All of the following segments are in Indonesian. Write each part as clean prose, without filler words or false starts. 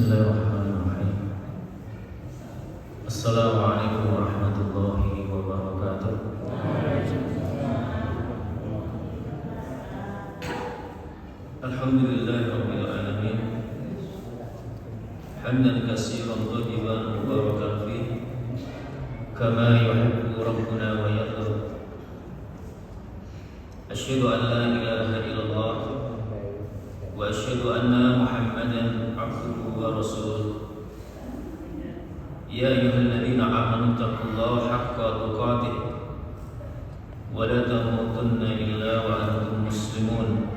Bismillahirrahmanirrahim. Assalamualaikum warahmatullahi wabarakatuh. Alhamdulillahirabbil alamin. Hamdan katsiran thayyiban mubarakan fihi kama yuhibbu rabbuna wa yarda. Asyhadu an la ilaha illallah wa asyhadu anna Muhammadan abduhu wa rasuluh. Ya ayyuhalladzina amanu taqullaha haqqa tuqatih wa la tamutunna illa wa antum muslimun.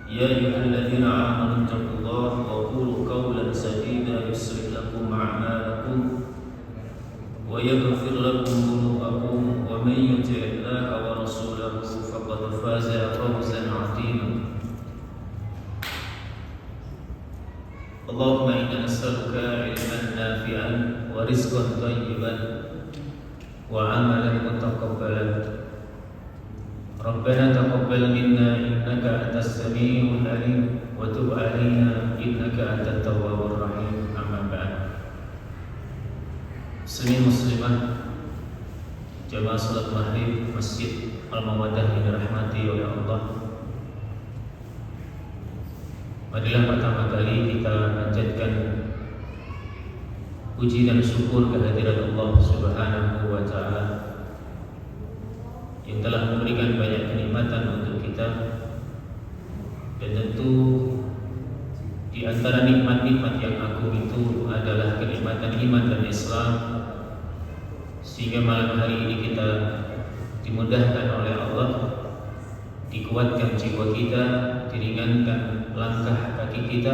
Ya ayyuhalladzina amanu taqullaha wa qulu qawlan sadida yuslih lakum a'malakum wa yaghfir lakum dhunubakum wa man yuti'illaha wa rasulahu faqad faza fawzan 'azima. Allahumma inna nas'aluka ilman nafi'an wa rizqan thayyiban wa 'amalan mutaqabbalan. Rabbana taqabbal minna innaka antas samiul alim wa tub 'alaina innaka antat tawwabur rahim. Amma ba'd. Muslimin muslimat jamaah salat maghrib Masjid Al-Mawaddah yang dirahmati oleh Allah. Marilah pertama kali kita panjatkan puji dan syukur kehadirat Allah Subhanahu wa taala yang telah memberikan banyak kenikmatan untuk kita, dan tentu di antara nikmat-nikmat yang agung itu adalah kenikmatan iman dan Islam, sehingga malam hari ini kita dimudahkan oleh Allah, dikuatkan jiwa kita, diringankan langkah kaki kita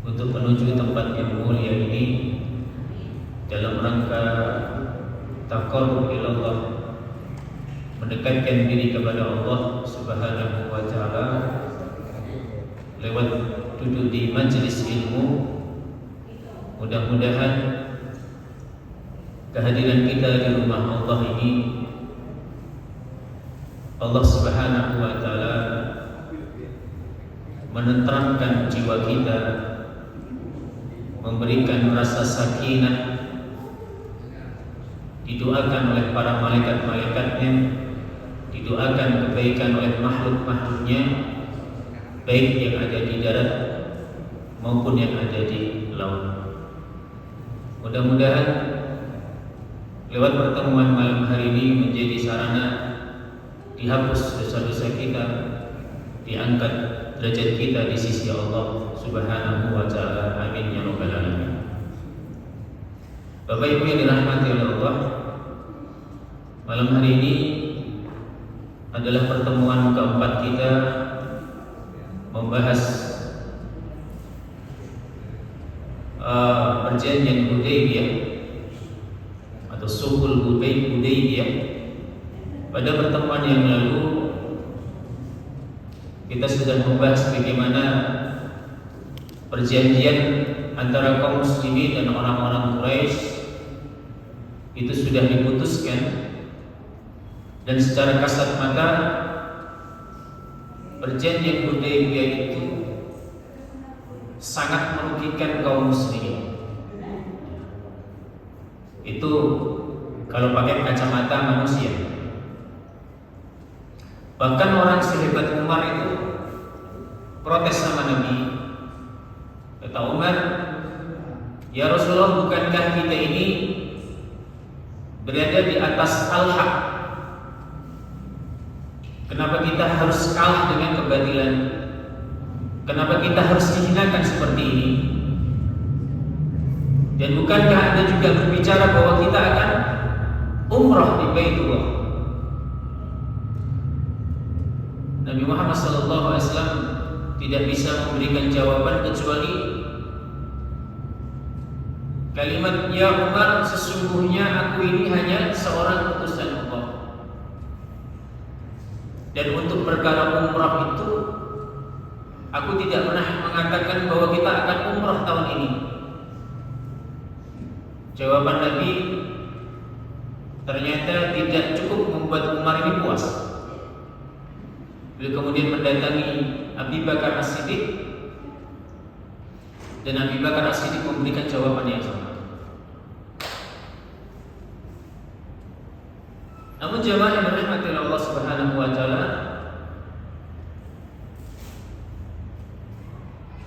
untuk menuju tempat yang mulia ini dalam rangka taqarrub ila Allah, mendekatkan diri kepada Allah Subhanahu wa taala lewat duduk di majelis ilmu. Mudah-mudahan kehadiran kita di rumah Allah ini Allah Subhanahu wa taala menenteramkan jiwa kita, memberikan rasa sakinah, didoakan oleh para malaikat-malaikatnya, didoakan kebaikan oleh makhluk-makhluknya, baik yang ada di darat maupun yang ada di laut. Mudah-mudahan lewat pertemuan malam hari ini menjadi sarana dihapus dosa-dosa kita, diangkat derajat kita di sisi Allah Subhanahu wa taala. Amin ya rabbal alamin. Bapak Ibu yang dirahmati oleh Allah, malam hari ini adalah pertemuan keempat kita membahas perjanjian Hudaybiyah atau Sulhul Hudaybiyah. Pada pertemuan yang lalu kita sudah membahas bagaimana perjanjian antara kaum muslimin dan orang-orang Quraisy itu sudah diputuskan, dan secara kasat mata perjanjian Hudaybiyah itu sangat merugikan kaum muslimin. Itu kalau pakai kacamata manusia. Bahkan orang sehebat Umar itu protes sama Nabi. Kata Umar, "Ya Rasulullah, bukankah kita ini berada di atas al-haq? Kenapa kita harus kalah dengan kebatilan? Kenapa kita harus dihinakan seperti ini? Dan bukankah Anda juga berbicara bahwa kita akan umrah di Baitullah?" Nabi Muhammad SAW tidak bisa memberikan jawaban kecuali kalimat, "Ya Umar, sesungguhnya aku ini hanya seorang utusan Allah, dan untuk perkara umrah itu aku tidak pernah mengatakan bahwa kita akan umrah tahun ini." Jawaban Nabi ternyata tidak cukup membuat Umar ini puas. Beliau kemudian mendatangi Abu Bakar As-Siddiq Dan Abu Bakar As-Siddiq memberikan jawaban yang sama. Namun jemaah yang dirahmati oleh Allah Subhanahu wa taala,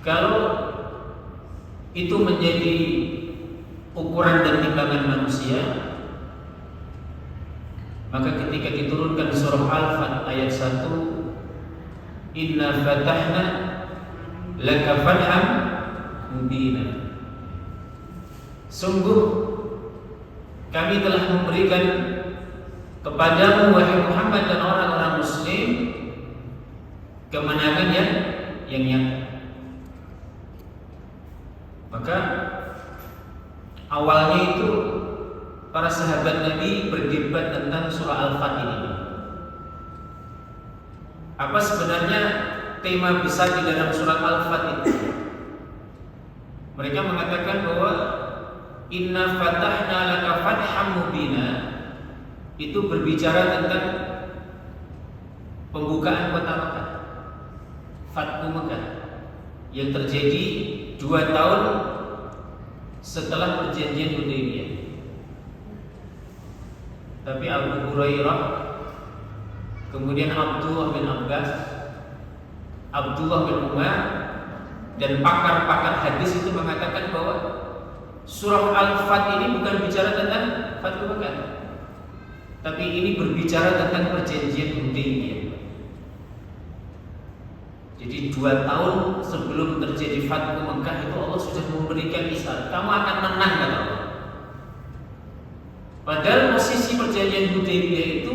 kalau itu menjadi ukuran dan timbangan manusia, maka ketika diturunkan surah Al-Fat ayat 1, Inna fatahna laka fatham mubina, sungguh kami telah memberikan kepadamu wahai Muhammad dan orang-orang muslim kemenangan yang nyata. Maka awalnya itu para sahabat Nabi berdebat tentang surah Al-Fat ini. Apa sebenarnya tema besar di dalam surat Al-Fat itu? Mereka mengatakan bahwa Inna fatahna laka fatham mubina itu berbicara tentang pembukaan kota Mekah, Fathu Mekah, yang terjadi 2 tahun setelah perjanjian Hudaybiyah. Tapi Abu Hurairah, kemudian Abdullah bin Abbas, Abdullah bin Umar, dan pakar-pakar hadis itu mengatakan bahwa surah Al-Fat ini bukan bicara tentang Fathu Mekah, tapi ini berbicara tentang perjanjian Hudaybiyah. Jadi 2 tahun sebelum terjadi Fathu Mekah itu Allah sudah memberikan isyarat, kamu akan menang, kata Allah. Padahal posisi perjanjian Hudaybiyah itu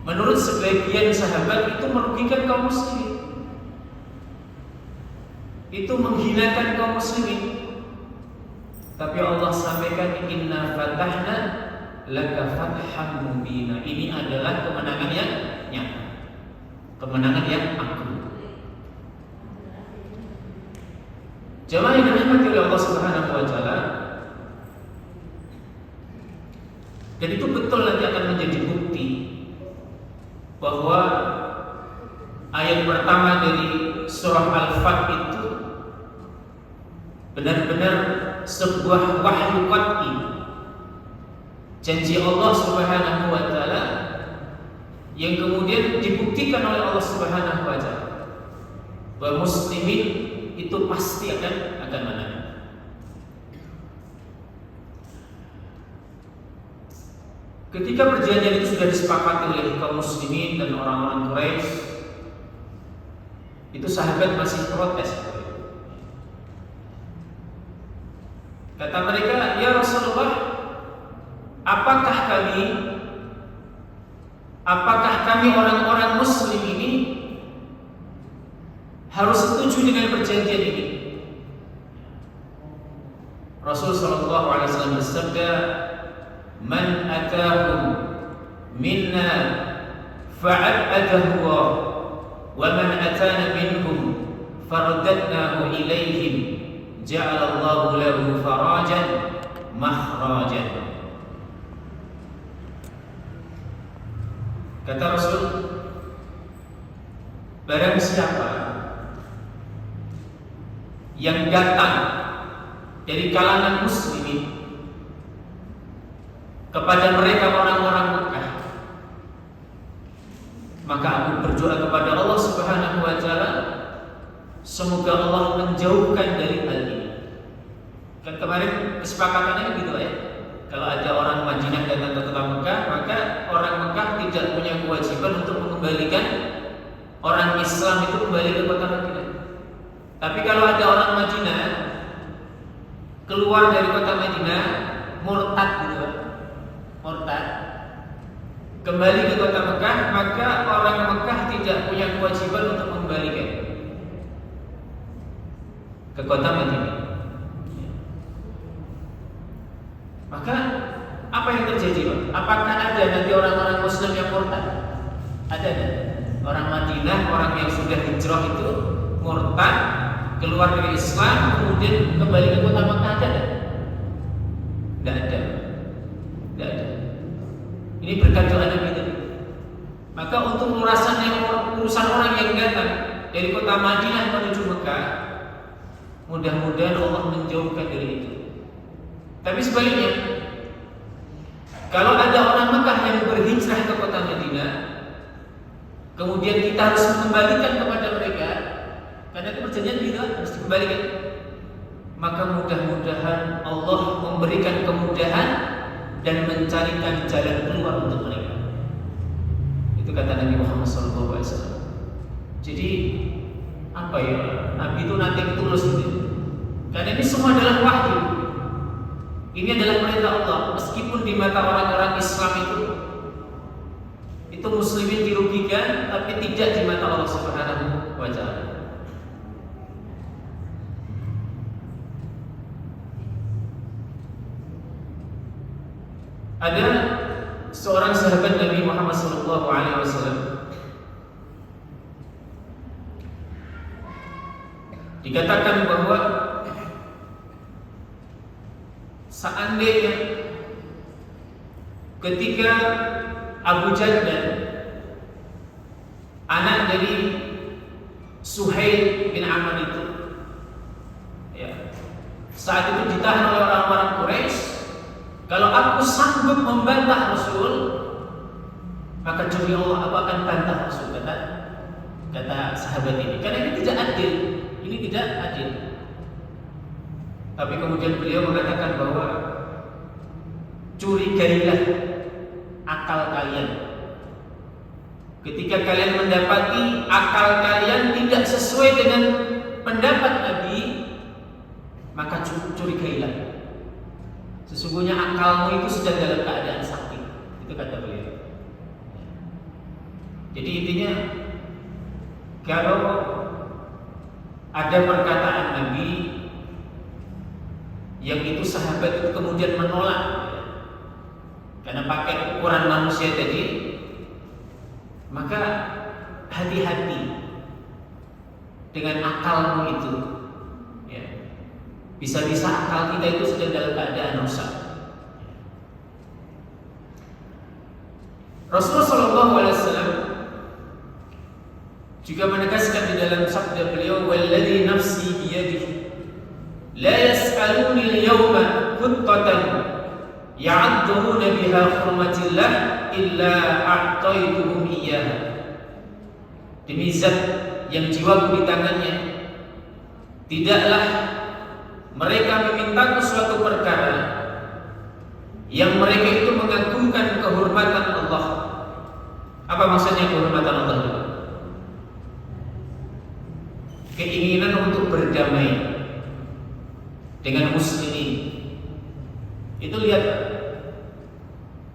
menurut sebagian sahabat itu merugikan kaum muslimin, itu menghinakan kaum muslimin. Tapi Allah sampaikan Inna fatahna laka fatham mubina, ini adalah kemenangan yang nyata, kemenangan yang agung. Jemaah yang dirahmati oleh Allah Subhanahu wa taala, dan itu betul nanti akan menjadi bukti bahwa ayat pertama dari surah Al-Fat itu benar-benar sebuah wahyu qat'i, janji Allah Subhanahu wa taala yang kemudian dibuktikan oleh Allah Subhanahu wa taala bahwa muslimin itu pasti akan menang. Ketika perjanjian itu sudah disepakati oleh kaum muslimin dan orang-orang Quraisy, itu sahabat masih protes. Kata mereka, ya Rasulullah, apakah kami orang-orang muslim ini harus setuju dengan perjanjian ini? Rasul sallallahu alaihi wasallam bersabda, "Man atahum minna fa'adahu Allah, wa man atana minhum faradadnahu ilaihim, ja'ala Allahu lahu farajan makhrajan." Kata Rasul, barang siapa yang datang dari kalangan muslimin kepada mereka orang-orang Mekah, maka aku berdoa kepada Allah Subhanahu wa taala, semoga Allah menjauhkan dari hal ini. Kan kemarin kesepakatannya gitu ya. Kalau ada orang Madinah datang ke kota Mekah, maka orang Mekah tidak punya kewajiban untuk mengembalikan orang Islam itu kembali ke kota Madinah. Tapi kalau ada orang Madinah keluar dari kota Madinah, murtad gitu, murtad kembali ke kota Mekah, maka orang Mekah tidak punya kewajiban untuk mengembalikan ke kota Madinah. Maka apa yang terjadi, Pak? Apakah ada nanti orang-orang Muslim yang murtad? Ada. Orang Madinah, orang yang sudah hijrah itu murtad, keluar dari Islam, kemudian kembali ke kota Mekah, ada? Tidak ada. Tidak ada. Ini berkat doa Nabi tadi. Maka untuk urusan orang yang datang dari kota Madinah menuju Mekah, mudah-mudahan Allah menjauhkan dari itu. Tapi sebaliknya, kalau ada orang Mekah yang berhijrah ke kota Madinah, kemudian kita harus mengembalikan kepada mereka, karena itu perjanjian kita harus dikembalikan, maka mudah-mudahan Allah memberikan kemudahan dan mencarikan jalan keluar untuk mereka. Itu kata Nabi Muhammad SAW. Jadi apa ya? Nabi itu nanti tulus gitu. Karena ini semua adalah wahyu. Ini adalah perintah Allah. Meskipun di mata orang-orang Islam itu muslimin dirugikan, tapi tidak di mata Allah Subhanahu wa Ta'ala. Ada seorang sahabat Nabi Muhammad SAW, dikatakan bahwa seandainya ketika Abu Jandal, anak dari Suhail bin Amr itu, ya, saat itu ditahan oleh orang-orang Quraisy, kalau aku sanggup membantah Rasul, maka demi Allah aku akan bantah Rasul, kata sahabat ini. Karena ini tidak adil. Ini tidak adil. Tapi kemudian beliau mengatakan bahwa curigailah akal kalian. Ketika kalian mendapati akal kalian tidak sesuai dengan pendapat Nabi, maka curigailah. Sesungguhnya akalmu itu sedang dalam keadaan sakit. Itu kata beliau. Jadi intinya, kalau ada perkataan Nabi yang itu sahabat itu kemudian menolak karena pakai ukuran manusia tadi, maka hati-hati dengan akalmu itu, ya. Bisa-bisa akal kita itu sedang dalam keadaan rusak. Rasulullah SAW juga menegaskan di dalam sabda beliau, "Walladzi nafsi biyadihi la yas'aluni al-yawma quttatan ya'adduna biha hurmatillah illa a'taituhum iyyaha." Demi zat yang jiwaku di tangannya, tidaklah mereka memintaku suatu perkara yang mereka itu mengagungkan kehormatan Allah. Apa maksudnya kehormatan Allah itu? Keinginan untuk berdamai dengan muslimin. Itu lihat,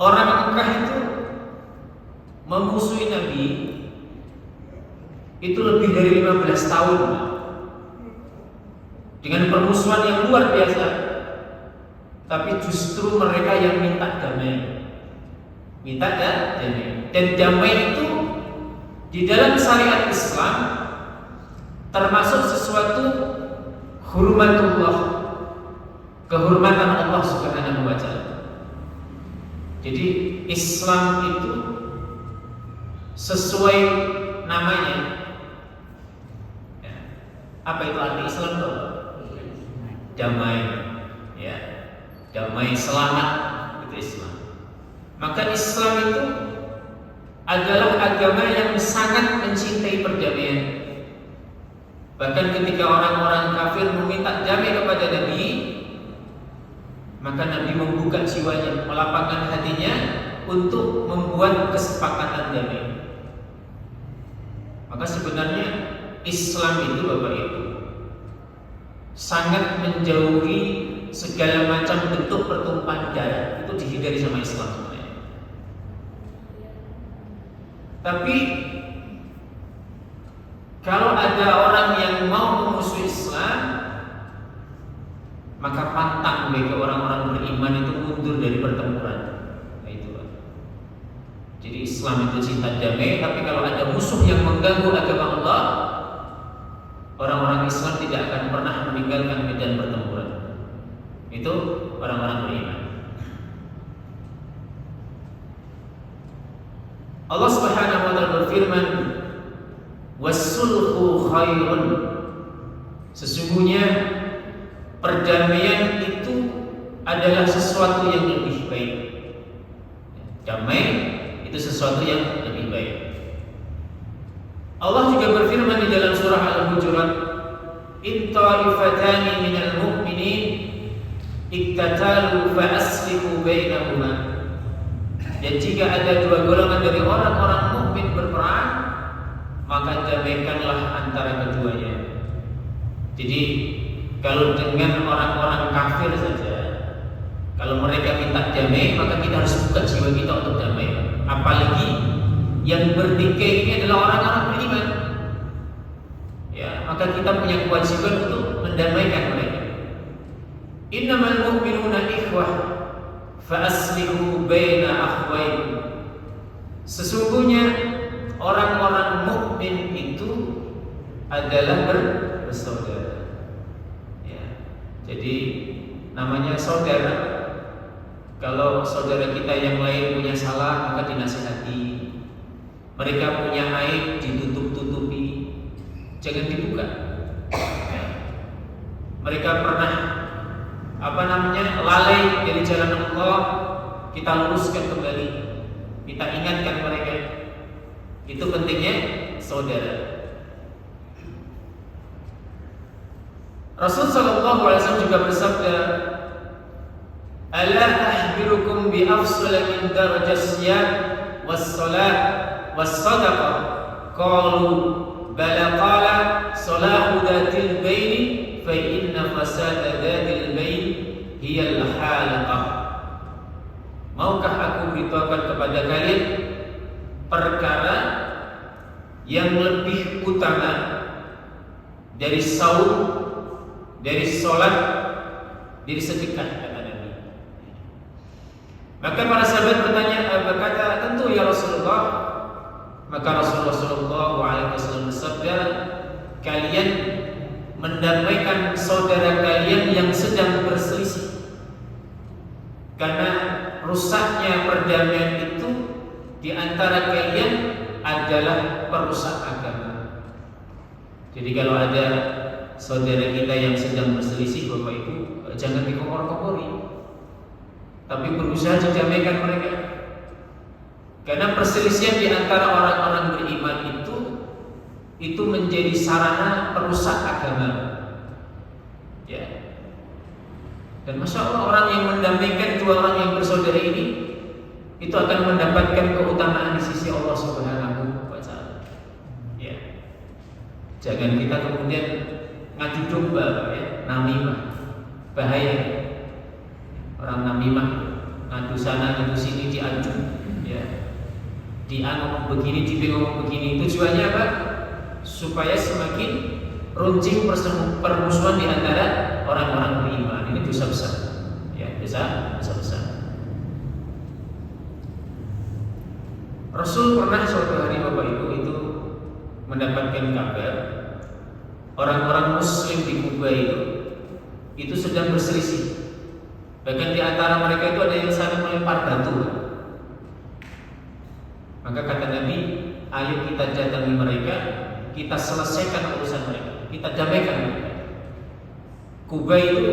orang Mekah itu memusuhi Nabi itu lebih dari 15 tahun dengan permusuhan yang luar biasa. Tapi justru mereka yang minta damai. Minta damai. Dan damai itu di dalam syariat Islam termasuk sesuatu hurmatullah, kehormatan Allah Subhanahu wa Ta'ala. Jadi Islam itu sesuai namanya. Ya. Apa itu arti Islam itu? Damai, ya. Damai, selamat, itu Islam. Maka Islam itu adalah agama yang sangat mencintai perdamaian. Bahkan ketika orang-orang kafir meminta damai kepada Nabi, maka Nabi membuka jiwanya, melapangkan hatinya untuk membuat kesepakatan damai. Maka sebenarnya Islam itu, Bapak Ibu, sangat menjauhi segala macam bentuk pertumpahan darah. Itu dihindari sama Islam sebenarnya. Tapi kalau ada orang yang mau memusuhi Islam, maka pantang bagi orang-orang beriman itu mundur dari pertempuran. Nah, itu. Jadi Islam itu cinta damai, tapi kalau ada musuh yang mengganggu agama Allah, orang-orang Islam tidak akan pernah meninggalkan medan pertempuran. Itu orang-orang beriman. Allah Subhanahu wa Ta'ala berfirman, "Was-sulhu khairun." Sesungguhnya perdamaian itu adalah sesuatu yang lebih baik. Damai itu sesuatu yang lebih baik. Allah juga berfirman di dalam surah Al-Hujurat, "In ta'ifatani minal mu'minin iktatalu fa aslihu bainahuma." Dan jika ada dua golongan dari orang-orang mukmin berperang, maka damaikanlah antara keduanya. Jadi kalau dengan orang-orang kafir saja, kalau mereka minta damai, maka kita harus buka jiwa kita untuk damai. Apalagi yang bertikai ini adalah orang-orang beriman. Ya, maka kita punya kewajiban untuk mendamaikan mereka. Innamal mu'minuna ikhwah fa aslihu baina akhwaykum. Sesungguhnya orang-orang mukmin itu adalah bersaudara. Ya. Jadi namanya saudara. Kalau saudara kita yang lain punya salah, maka dinasihati. Mereka punya aib, ditutup-tutupi, jangan dibuka. Ya. Mereka pernah lalai dari jalan Allah, kita luruskan kembali, kita ingatkan mereka. Itu pentingnya saudara. Rasul sallallahu alaihi wasallam juga bersabda, "Ala ahbirukum bi afsala min darajat siyam was-salat was-sadaqah?" Qalu bala, qala salahu dhatil baini fa inna fasada dhatil baini hiya al-halaqah. Maukah aku beritahukan kepada kalian perkara yang lebih utama dari saum, dari sholat, dari sedekah, kata Nabi. Maka para sahabat berkata, tentu ya Rasulullah. Maka Rasulullah sallallahu alaihi wasallam bersabda, kalian mendamaikan saudara kalian yang sedang berselisih. Karena rusaknya perdamaian itu di antara kalian adalah perusak agama. Jadi kalau ada saudara kita yang sedang berselisih, Bapak Ibu, jangan dikompor-kompori, tapi berusaha didamaikan mereka. Karena perselisihan di antara orang-orang beriman itu menjadi sarana perusak agama. Ya. Dan masya Allah, orang yang mendamaikan dua orang yang bersaudara ini itu akan mendapatkan keutamaan di sisi Allah Subhanahu wa Ta'ala. Ya. Jangan kita kemudian ngadu domba, ya, namimah, bahaya. Orang namimah ngadu sana ngadu sini, diadu, ya, dia ngomong begini, dia ngomong begini. Tujuannya apa? Supaya semakin runcing permusuhan di antara orang-orang beriman. Ini dosa besar, ya, dosa besar. Rasul pernah suatu hari, Bapak Ibu, itu mendapatkan kabar orang-orang Muslim di Kuba itu sedang berselisih. Bahkan di antara mereka itu ada yang saling melempar batu. Maka kata Nabi, ayo kita datangi mereka, kita selesaikan urusan mereka, kita damaikan mereka. Kuba itu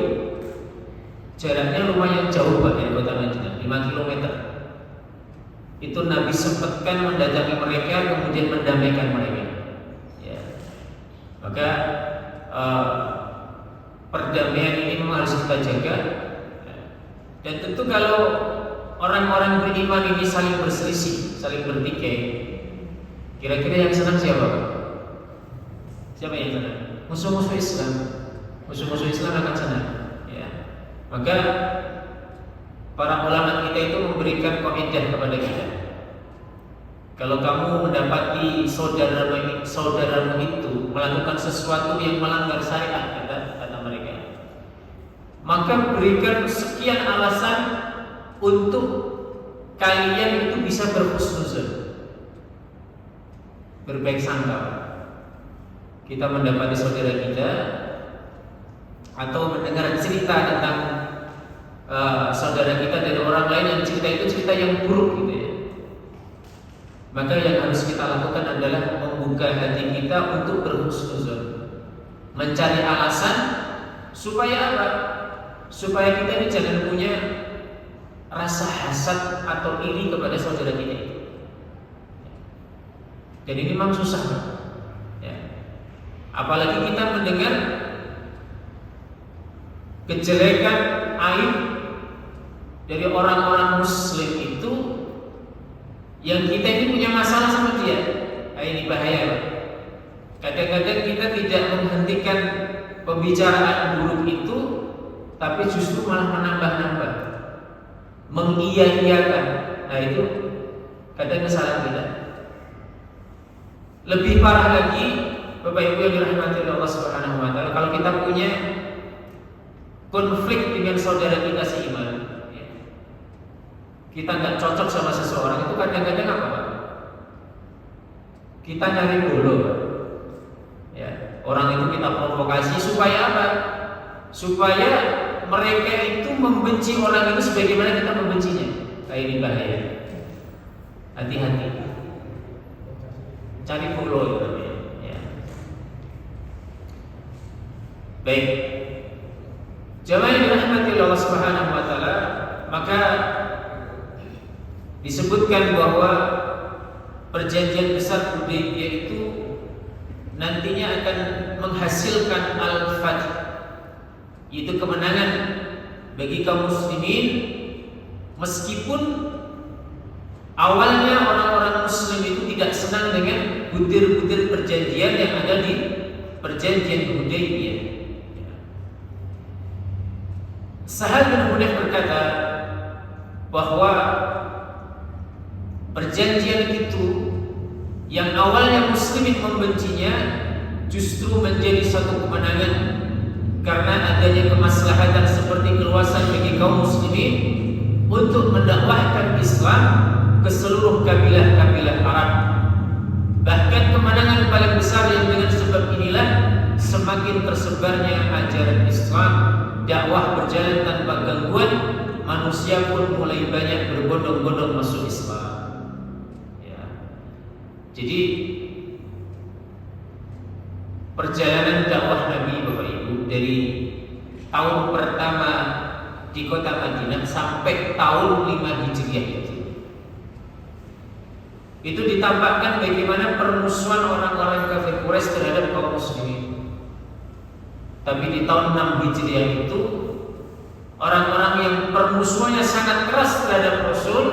jaraknya lumayan jauh dari kota Madinah, 5 km. Itu Nabi sempatkan mendatangi mereka, kemudian mendamaikan mereka. Ya. Maka perdamaian ini memang harus kita jaga. Dan tentu kalau orang-orang beriman ini saling berselisih, saling bertikai, kira-kira yang senang siapa? Siapa yang senang? Musuh-musuh Islam. Musuh-musuh Islam akan senang. Ya. Maka para ulama kita itu memberikan kaidah kepada kita. Kalau kamu mendapati saudaramu itu melakukan sesuatu yang melanggar syariat, kata mereka, maka berikan sekian alasan untuk kalian itu bisa berhusnuzon, berbaik sangka. Kita mendapati saudara kita atau mendengar cerita tentang saudara kita dari orang lain yang cerita itu cerita yang buruk gitu ya. Maka yang harus kita lakukan adalah membuka hati kita untuk berhusnuzon, mencari alasan Supaya apa? Supaya kita ini jangan punya rasa hasad atau iri kepada saudara kita itu. Dan ini memang susah, ya. Apalagi kita mendengar kejelekan, aib dari orang-orang Muslim itu, yang kita ini punya masalah sama dia. Ini bahaya, Pak. Kadang-kadang kita tidak menghentikan pembicaraan buruk itu, tapi justru malah menambah-nambah, mengiya-iyakan. Nah itu kadang kesalahan kita. Lebih parah lagi, Bapak Ibu yang dirahmati Allah Subhanahu wa taala, kalau kita punya konflik dengan saudara kita seiman, ya. Kita nggak cocok sama seseorang, itu kadang-kadang apa, Pak? Kita nyari dulu, Pak. Ya, orang itu kita provokasi supaya apa? Supaya mereka itu membenci orang itu sebagaimana kita membencinya. Kayak ini bahaya. Hati-hati. Cari follow namanya. Ya. Baik. Jamaah yang dirahmati Allah Subhanahu wa taala, maka disebutkan bahwa perjanjian besar Hudaybiyah itu nantinya akan menghasilkan al-fath, yaitu kemenangan bagi kaum muslimin, meskipun awalnya orang-orang muslim itu tidak senang dengan butir-butir perjanjian yang ada di perjanjian Hudaybiyah. Sahal bin Hunayf berkata bahwa perjanjian itu yang awalnya muslimin membencinya justru menjadi satu kemenangan karena adanya kemaslahatan seperti keluasan bagi kaum muslimin untuk mendakwahkan Islam ke seluruh kabilah-kabilah Arab. Bahkan kemenangan paling besar yang dengan sebab inilah semakin tersebarnya ajaran Islam, dakwah berjalan tanpa gangguan, manusia pun mulai banyak berbondong-bondong masuk Islam. Ya. Jadi perjalanan dakwah Nabi Bapak Ibu dari tahun pertama di kota Madinah sampai tahun 5 Hijriah itu ditampakkan bagaimana permusuhan orang-orang kafir Quraisy terhadap kaum muslimin. Tapi di tahun 6 Hijriah itu orang-orang yang permusuhannya sangat keras terhadap Rasul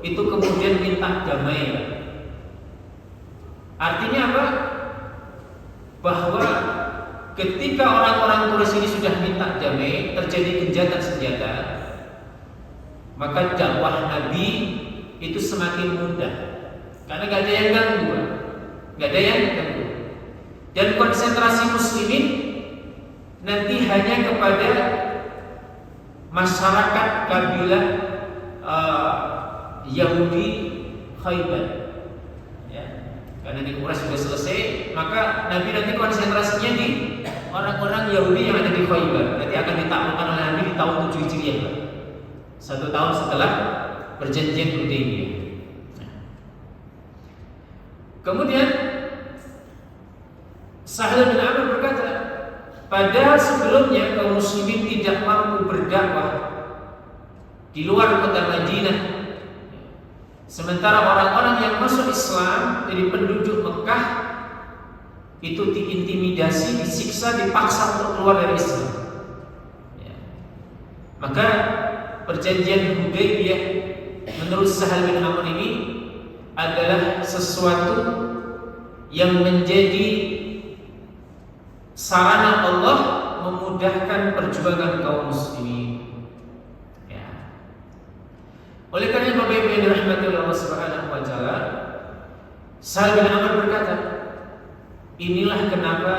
itu kemudian minta damai. Artinya apa? Bahwa ketika orang-orang Quraisy ini sudah minta damai, terjadi gencatan senjata, maka dakwah Nabi itu semakin mudah, karena gak ada yang ganggu, gak ada yang ganggu. Dan konsentrasi muslimin nanti hanya kepada masyarakat kabilah Yahudi Khaybar. Karena di Quraisy sudah selesai, maka Nabi nanti konsentrasinya di orang-orang Yahudi yang ada di Khaybar. Nanti akan ditaklukkan oleh Nabi di tahun 7 Hijriah, 1 tahun setelah perjanjian Hudaybiyah. Kemudian Sahal bin Amr berkata, padahal sebelumnya kaum muslimin tidak mampu berdakwah di luar kota Madinah, sementara orang-orang yang masuk Islam dari penduduk Mekah itu diintimidasi, disiksa, dipaksa untuk keluar dari Islam. Maka perjanjian Hudaybiyah menurut Sahal bin Amr ini adalah sesuatu yang menjadi sarana Allah memudahkan perjuangan kaum muslimin. Oleh karena Bapak Ibu yang dirahmati Allah Subhanahu wa taala, Sahal bin Amr berkata, inilah kenapa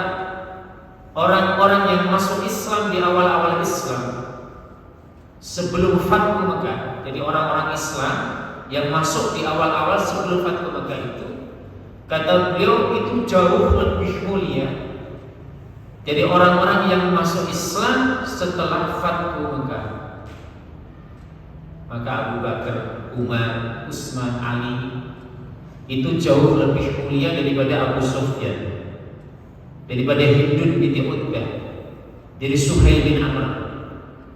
orang-orang yang masuk Islam di awal-awal Islam sebelum Fathu Mekah, jadi orang-orang Islam yang masuk di awal-awal sebelum Fathu Mekah itu, kata beliau itu jauh lebih mulia jadi orang-orang yang masuk Islam setelah Fathu Mekah. Maka Abu Bakar, Umar, Utsman, Ali itu jauh lebih mulia daripada Abu Sufyan, daripada Hindun binti Utbah. dari Suhail bin Amr,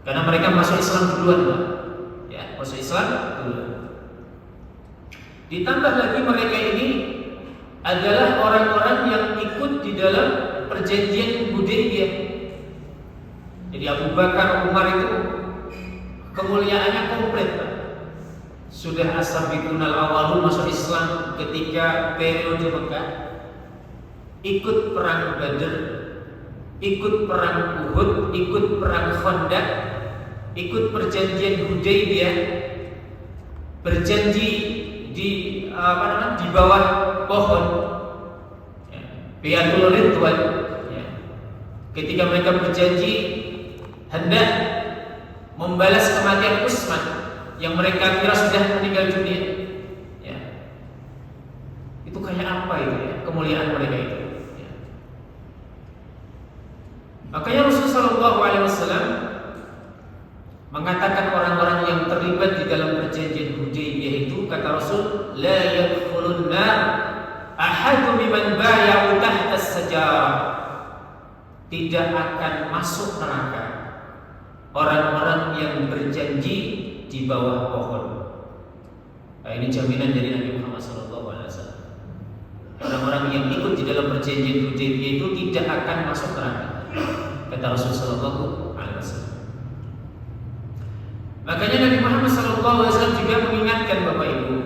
karena mereka masuk Islam duluan, Pak. Ya, masuk Islam duluan. Ditambah lagi mereka ini adalah orang-orang yang ikut di dalam perjanjian Hudaybiyah. Jadi Abu Bakar, Umar itu kemuliaannya komplit, Pak. Sudah as-sabiqunal awwalun masuk Islam ketika periode Mekah, ikut perang Badr, ikut perang Uhud, ikut perang Khandaq, ikut perjanjian Hudaybiyah, berjanji di bawah pohon, ya, Biatul Ridwan, ya. Ketika mereka berjanji hendak membalas kematian Utsman yang mereka kira sudah meninggal dunia, ya. Itu kayak apa itu, ya, kemuliaan mereka itu, ya. Makanya Rasulullah SAW mengatakan orang-orang yang terlibat di dalam perjanjian Hudaybiyah itu, kata Rasul, la yadkhulun nar ahadun mimman bay'u tahta as-sajarah. Tidak akan masuk neraka orang-orang yang berjanji di bawah pohon. Nah, ini jaminan dari Nabi Muhammad SAW. Orang-orang yang ikut di dalam perjanjian Hudaybiyah itu tidak akan masuk neraka, kata Rasulullah SAW. Makanya Nabi Muhammad SAW juga mengingatkan Bapak Ibu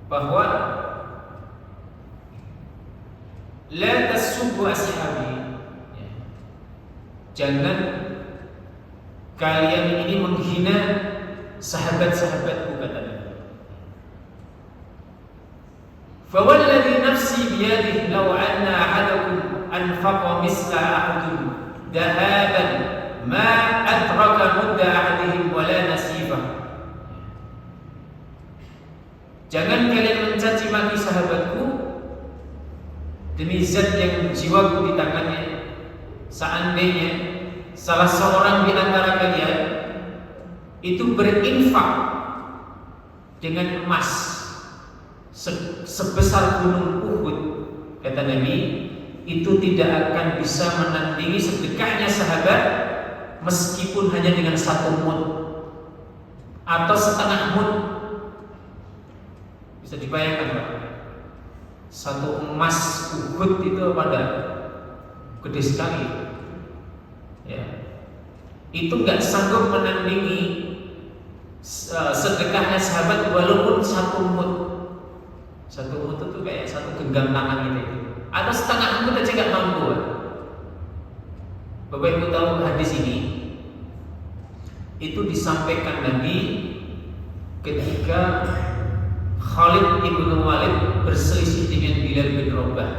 bahwa la tasubbu ashabi, ya. Jangan kalian ini menghina sahabat-sahabatku, kata Nabi. Fawalladhi nafsi biyadihi law anna ahadakum anfaqa misla ahadin dahaban ma adraka mudda ahadihim wala nasifah. Jangan kalian mencaci maki sahabatku demi zat yang jiwaku di tangannya. Seandainya salah seorang di antara kalian itu berinfak dengan emas sebesar gunung Uhud, kata Nabi, itu tidak akan bisa menandingi sedekahnya sahabat meskipun hanya dengan 1 mud atau setengah mud. Bisa dibayangkan, Pak, 1 emas Uhud itu pada gede sekali, ya. Itu nggak sanggup menandingi sedekahnya sahabat walaupun 1 mud. 1 mud itu kayak 1 genggam tangan gitu, atau setengah mud aja nggak mampu. Bapak Ibu tahu hadis ini itu disampaikan Nabi ketika Khalid ibn Walid berselisih dengan Bilal bin Rabah.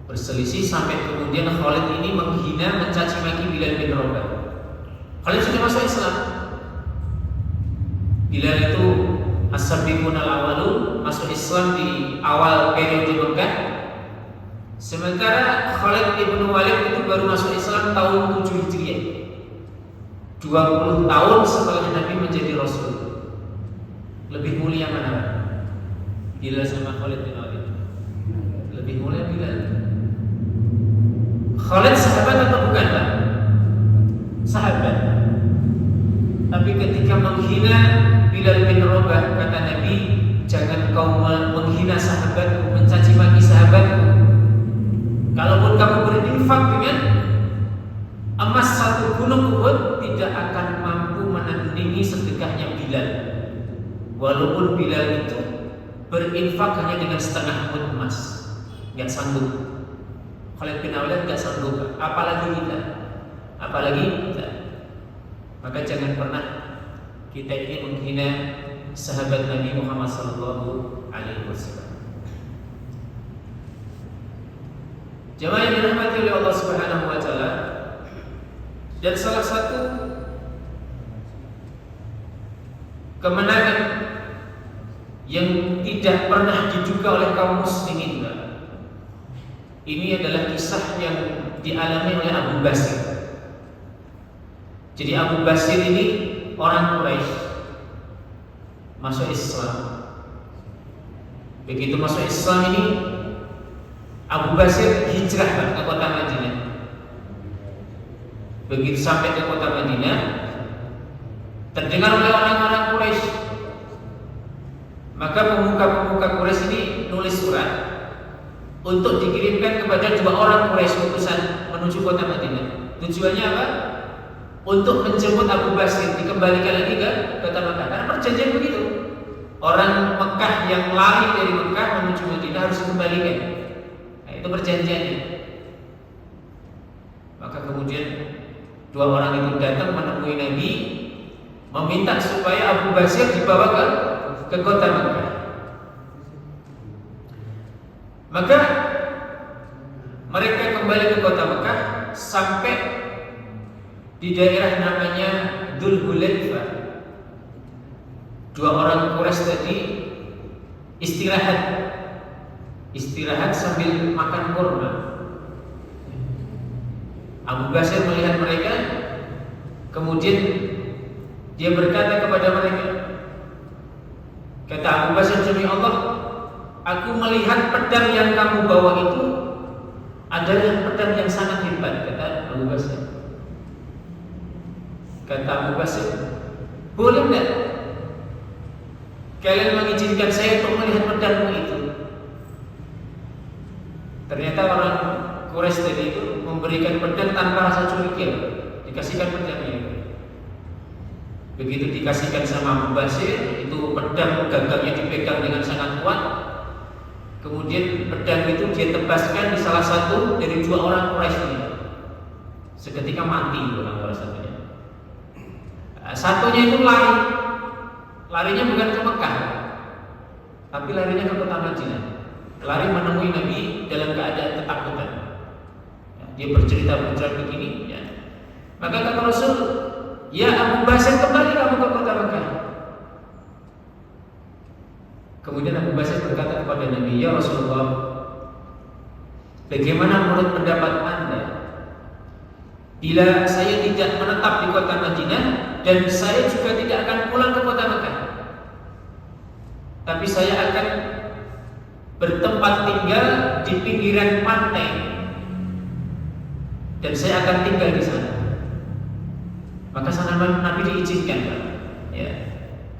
Berselisih sampai kemudian Khalid ini menghina, mencaci maki Bilal bin Rabah. Khalid sudah masuk Islam. Bilal itu as-sabiqunal awwalun, masuk Islam di awal periode Mekah. Sementara Khalid ibn Walid itu baru masuk Islam tahun 7 Hijriah, 20 tahun setelah Nabi menjadi Rasul. Lebih mulia mana? Bilal sama Khalid bin Walid? Lebih mulia Bilal. Khalid sahabat atau bukan, Pak? Sahabat. Tapi ketika menghina Bilal bin Rabah, kata Nabi, jangan kau menghina sahabatku, mencaci maki sahabatku. Kalaupun kamu berinfak dengan emas 1 gunung Uhud, tidak akan mampu menandingi sedekahnya Bilal. Walaupun Bilal itu berinfak hanya dengan setengah mud emas, nggak sanggup. Khalid bin Walid nggak sanggup, apalagi kita. Maka jangan pernah kita ini menghina sahabat Nabi Muhammad SAW. Jemaah yang dirahmati oleh Allah Subhanahu Wa Taala, dan salah satu kemenangan yang tidak pernah diduga oleh kaum muslimin, ini adalah kisah yang dialami oleh Abu Basir. Jadi Abu Basir ini orang Quraisy, masuk Islam. Begitu masuk Islam ini, Abu Basir hijrah ke kota Madinah. Begitu sampai ke kota Madinah, terdengar oleh orang-orang Quraisy. Maka pemuka-pemuka Quraisy ini nulis surat untuk dikirimkan kepada 2 orang Quraisy utusan menuju kota Madinah. Tujuannya apa? Untuk menjemput Abu Basir, dikembalikan lagi ke kota Mekah. Karena perjanjian begitu. Orang Mekah yang lari dari Mekah menuju Madinah harus dikembalikan. Nah, itu perjanjiannya. Maka kemudian 2 orang itu datang menemui Nabi, meminta supaya Abu Basir dibawa ke kota Mekah. Maka mereka kembali ke kota Mekah sampai di daerah namanya Dzul Hulaifah. 2 orang Quraisy tadi istirahat sambil makan kurma. Abu Basir melihat mereka, kemudian dia berkata kepada mereka, kata Abu Basir, demi Allah, aku melihat pedang yang kamu bawa itu adalah pedang yang sangat hebat, kata Abu Basir. Kata Abu Basir, boleh enggak kalian mengizinkan saya untuk melihat pedangmu itu? Ternyata orang Quraisy tadi itu memberikan pedang tanpa rasa curiga, dikasihkan pedangnya. Begitu dikasihkan sama Abu Basir, itu pedang gagangnya dipegang dengan sangat kuat. Kemudian pedang itu dia tebaskan di salah satu dari 2 orang Quraisy ini. Seketika mati orang Quraisy satunya. Satunya itu larinya bukan ke Mekah, tapi larinya ke kota Madinah. Lari menemui Nabi dalam keadaan ketakutan. Dia bercerita begini, ya. Maka kata Rasul, ya Abu Basir, kembali kamu ke kota Mekah. Kemudian Abu Basir berkata kepada Nabi, ya Rasulullah, bagaimana menurut pendapat Anda bila saya tidak menetap di kota Madinah dan saya juga tidak akan pulang ke kota Mekah, tapi saya akan bertempat tinggal di pinggiran pantai dan saya akan tinggal di sana. Maka sana Nabi diizinkan, Pak. Ya.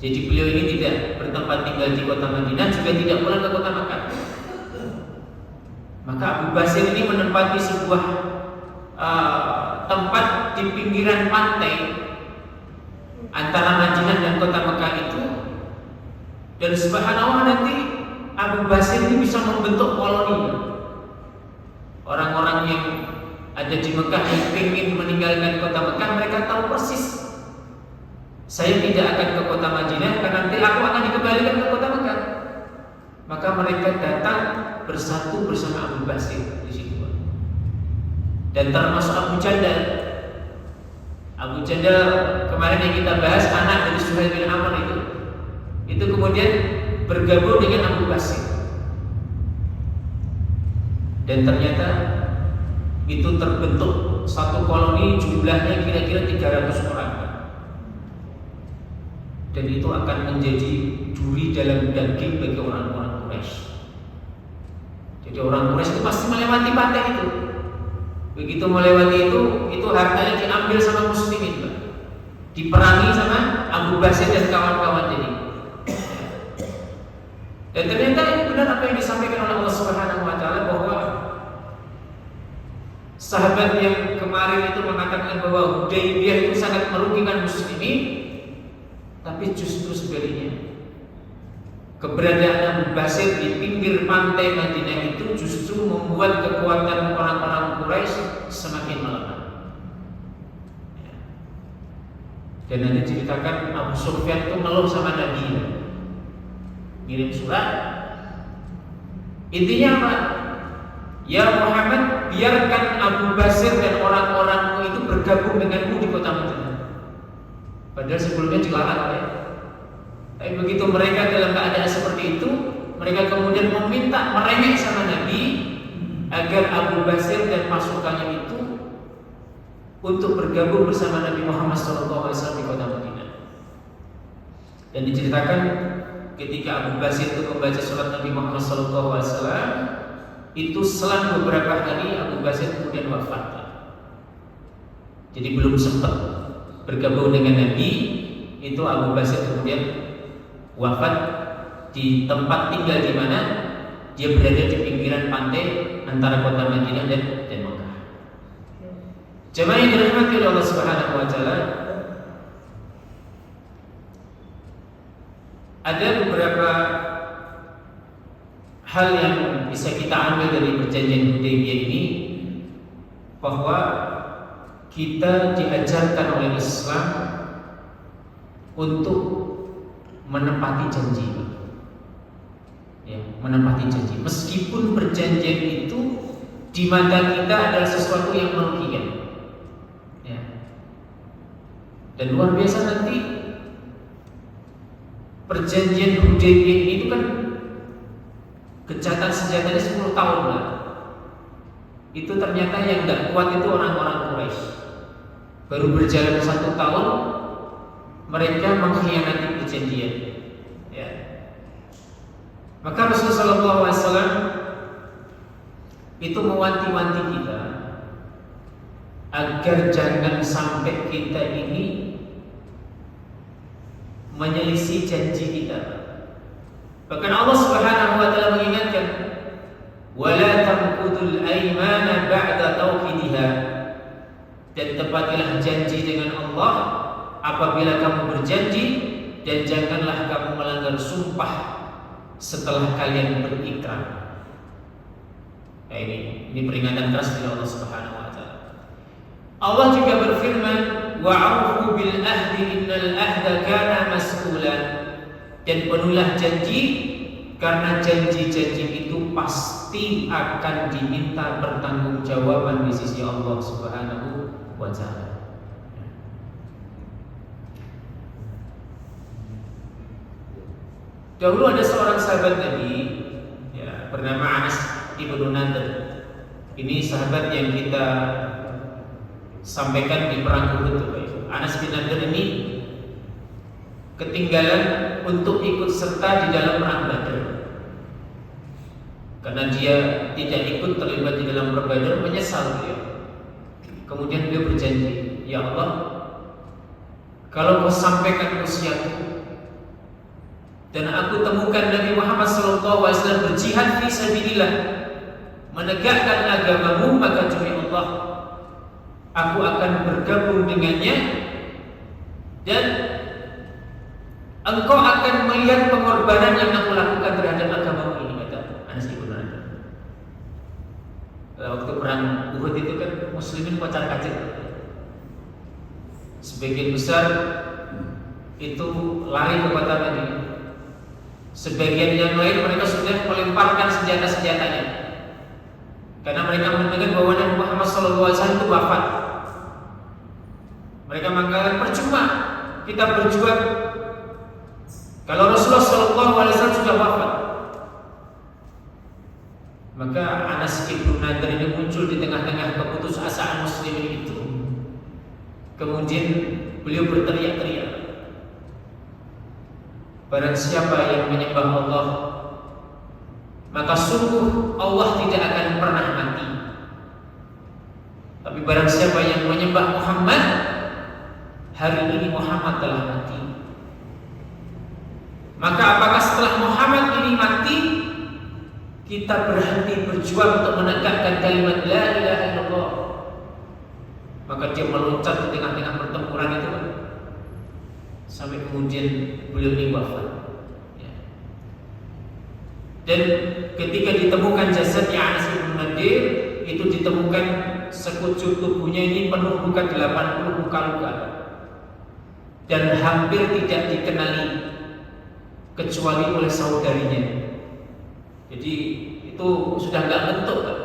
Jadi beliau ini tidak bertempat tinggal di kota Madinah, juga tidak pulang ke kota Mekah. Maka Abu Basir ini menempati sebuah tempat di pinggiran pantai antara Madinah dan kota Mekah itu. Dan subhanallah, nanti Abu Basir ini bisa membentuk koloni. Orang-orang yang ada di Mekah yang ingin meninggalkan kota Mekah, mereka tahu persis, saya tidak akan ke kota Madinah karena nanti aku akan dikembalikan ke kota Mekah. Maka mereka datang bersatu bersama Abu Basir di situ. Dan termasuk Abu Jandal. Abu Jandal kemarin yang kita bahas, anak dari Suhail bin Amr itu kemudian bergabung dengan Abu Basir. Dan ternyata itu terbentuk satu koloni, jumlahnya kira-kira 300 orang. Dan itu akan menjadi duri dalam daging bagi orang-orang Quraisy. Jadi orang Quraisy itu pasti melewati pantai itu. Begitu melewati itu hartanya diambil sama muslimin, Pak. Diperangi sama Abu Basir dan kawan-kawan ini. Dan ternyata ini benar apa yang disampaikan oleh Allah Subhanahu wa taala, bahwa sahabat yang kemarin itu mengatakan bahwa Hudaybiyah itu sangat merugikan muslimin, tapi justru sebaliknya, keberadaan Abu Basir di pinggir pantai Madinah itu justru membuat kekuatan orang-orang Quraisy semakin melemah. Dan nanti ceritakan Abu Sufyan itu ngeluh sama Nabi, ngirim surat. Intinya apa? Ya Muhammad, biarkan Abu Basir dan orang-orangmu itu bergabung denganmu di kota Madinah. Padahal sebelumnya dilarang, ya. Tapi begitu mereka dalam keadaan seperti itu, mereka kemudian meminta, merengek sama Nabi agar Abu Basir dan pasukannya itu untuk bergabung bersama Nabi Muhammad SAW di kota Madinah. Dan diceritakan ketika Abu Basir itu membaca surat Nabi Muhammad SAW, itu selang beberapa hari Abu Basir kemudian wafat. Jadi belum sempat bergabung dengan Nabi, itu Abu Basir kemudian wafat di tempat tinggal di mana dia berada di pinggiran pantai antara kota Madinah dan Mekah. Jemaah yang dirahmati oleh Allah Subhanahu wa taala, ada beberapa hal yang bisa kita ambil dari perjanjian Hudaybiyah ini, bahwa kita diajarkan oleh Islam untuk menepati janji, ya, menepati janji. Meskipun perjanjian itu di mata kita adalah sesuatu yang merugikan, ya. Dan luar biasa nanti perjanjian Hudaybiyah itu kan gencatan senjatanya 10 tahun lah. Itu ternyata yang gak kuat itu orang-orang Quraisy. Baru berjalan 1 tahun mereka mengkhianati perjanjian, ya. Maka Rasulullah SAW itu mewanti-wanti kita agar jangan sampai kita ini menyelisih janji kita. Bahkan Allah Subhanahu wa taala mengingatkan, "Wala tanqudul aymana ba'da tawkidiha." Dan tepatilah janji dengan Allah apabila kamu berjanji, dan janganlah kamu melanggar sumpah setelah kalian berikrar. Nah, ini peringatan keras dari Allah Subhanahu wa taala. Allah juga berfirman, "Wa'afu bil ahdi innal ahda kana mas'ulan." Dan penuhilah janji, karena janji-janji itu pasti akan diminta pertanggungjawaban di sisi Allah Subhanahu wa taala. Dahulu ada seorang sahabat Nabi, ya, bernama Anas ibnu Nadir. Ini sahabat yang kita sampaikan di perang Uhud. Anas bin Nadir ini ketinggalan untuk ikut serta di dalam perang Badar. Karena dia tidak ikut terlibat di dalam perang Badar, menyesal dia. Kemudian beliau berjanji, "Ya Allah, kalau kau sampaikan usiaku dan aku temukan Nabi Muhammad SAW berjihad fi sabilillah, menegakkan agamamu, maka demi Allah aku akan bergabung dengannya, dan engkau akan melihat pengorbanan yang aku lakukan terhadap agamamu ini," kata Anas bin Nadir. Waktu perang Uhud itu kan muslimin kocar-kacir. Sebagian besar itu lari ke kota Madinah. Sebagian yang lain mereka sudah melemparkan senjata-senjatanya, karena mereka mendengar bahwa Nabi Muhammad SAW itu wafat. Mereka mengatakan, percuma kita berjuang kalau Rasulullah SAW sudah wafat. Maka Anas ibnu Nadir ini muncul di tengah-tengah keputusasaan muslimin itu. Kemudian beliau berteriak-teriak, "Barang siapa yang menyembah Allah, maka sungguh Allah tidak akan pernah mati. Tapi barang siapa yang menyembah Muhammad, hari ini Muhammad telah mati. Maka apakah setelah Muhammad ini mati, kita berhenti berjuang untuk menegakkan kalimat la ilaha illallah?" Maka dia meloncat di tengah-tengah pertempuran itu, sampai kemudian beliau ini wafat, ya. Dan ketika ditemukan jasadnya Anas bin Nadir, itu ditemukan sekujur tubuhnya ini penuh luka, 80 luka-luka, dan hampir tidak dikenali kecuali oleh saudarinya. Jadi itu sudah nggak bentuk, kan?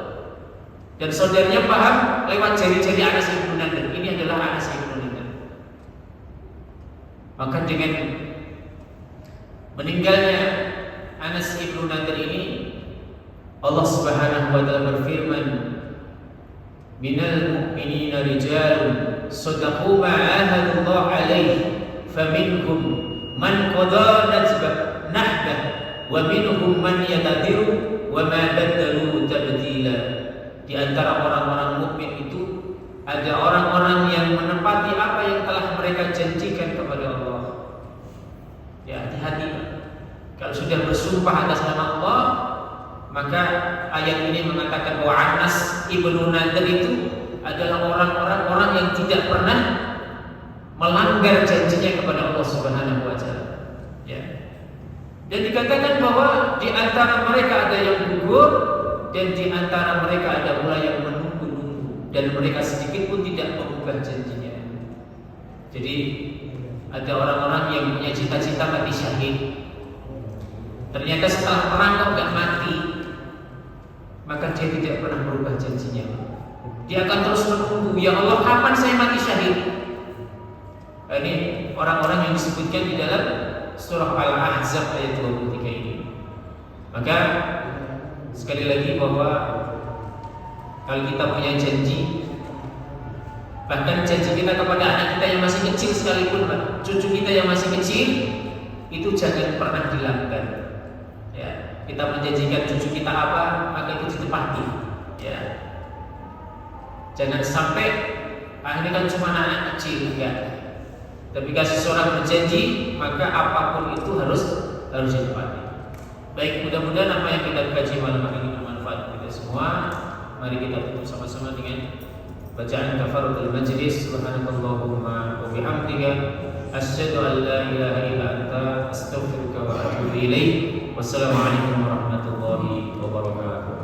Dan saudaranya paham lewat jari-jari Anas bin Nadir, ini adalah Anas bin Nadir. Maka dengan meninggalnya Anas ibnu Nadir ini, Allah Subhanahu wa taala berfirman, "Minal mu'minina rijalun shadaqu ma 'ahadullah 'alaihi faminhum man qada nahbah wa minhum man yatadiru wa ma badalu tabdila. Di antara orang-orang mukmin itu ada orang-orang yang menepati apa yang telah mereka janjikan kepada Allah. Ya, hati-hati. Kalau sudah bersumpah atas nama Allah, maka ayat ini mengatakan bahwa Anas ibnu Nadir itu adalah orang-orang yang tidak pernah melanggar janjinya kepada Allah Subhanahu wa taala. Ya. Dan dikatakan bahwa di antara mereka ada yang gugur dan di antara mereka ada pula yang menunggu-nunggu dan mereka sedikit pun tidak mengubah janjinya. Jadi ada orang-orang yang punya cita-cita mati syahid. Ternyata setelah perang kok gak mati, maka dia tidak pernah merubah janjinya. Dia akan terus menunggu, ya Allah kapan saya mati syahid? Ini orang-orang yang disebutkan di dalam surah Al-Ahzab ayat 23 ini. Maka sekali lagi bahwa kalau kita punya janji, bahkan janji kita kepada anak kita yang masih kecil sekalipun, cucu kita yang masih kecil, itu jangan pernah dilanggar. Ya, kita menjanjikan cucu kita apa, maka itu ditepati. Ya, jangan sampai ini kan cuma anak kecil, enggak. Tapi kalau seseorang berjanji, maka apapun itu harus ditepati. Baik, mudah-mudahan apa yang kita kaji malam hari ini bermanfaat kita semua. Mari kita tutup sama-sama dengan bacaan kafaratul majlis. Subhanakallahumma wa bihamdika asyhadu an la ilaha illa anta astaghfiruka wa atubu ilaik. Wassalamualaikum warahmatullahi wabarakatuh.